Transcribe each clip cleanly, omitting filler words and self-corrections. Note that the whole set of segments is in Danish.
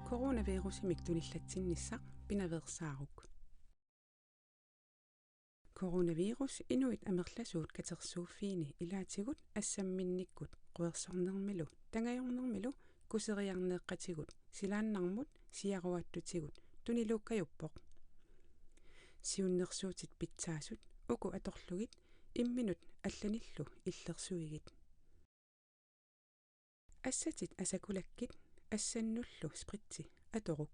Coronavirusimik tulillatsinnissaq pinaveersaaruk. Coronavirus inuit amerlasuut katersuuffiini ilaatigut assamminnikkut quersornermilu tangajornermilu kuseriarneeqqatigut silaannarmut siaruattutigut tunilukajuppoq siunnersuutit pitsaasut uku atorlugit imminut allanillu illersuigit assatit asakulakkit assannullu spritsi atoruk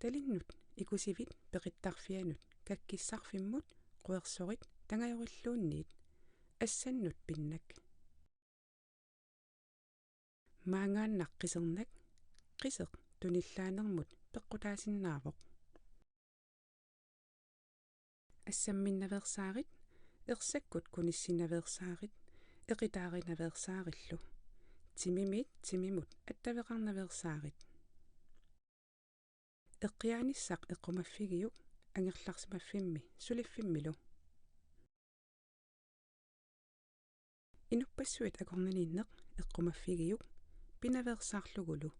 talinnut ikusivit peqittarfianut kakkissarfimmut quersorit tangajorilluunniit assannut pinnak maangaannaqqisernak qiseq tunillaanermut peqqutaasinnaavoq assamminnaversaarit ersakkut kunissinaversaarit eqitaarinaversaarillu timimut attaveqarnaversaarit eqqianissaq eqqumaffigiuk angerlarsimaffimmi suliffimmilo inuppassuit akornaninneq eqqumaffigiuk pinaversaarlugulu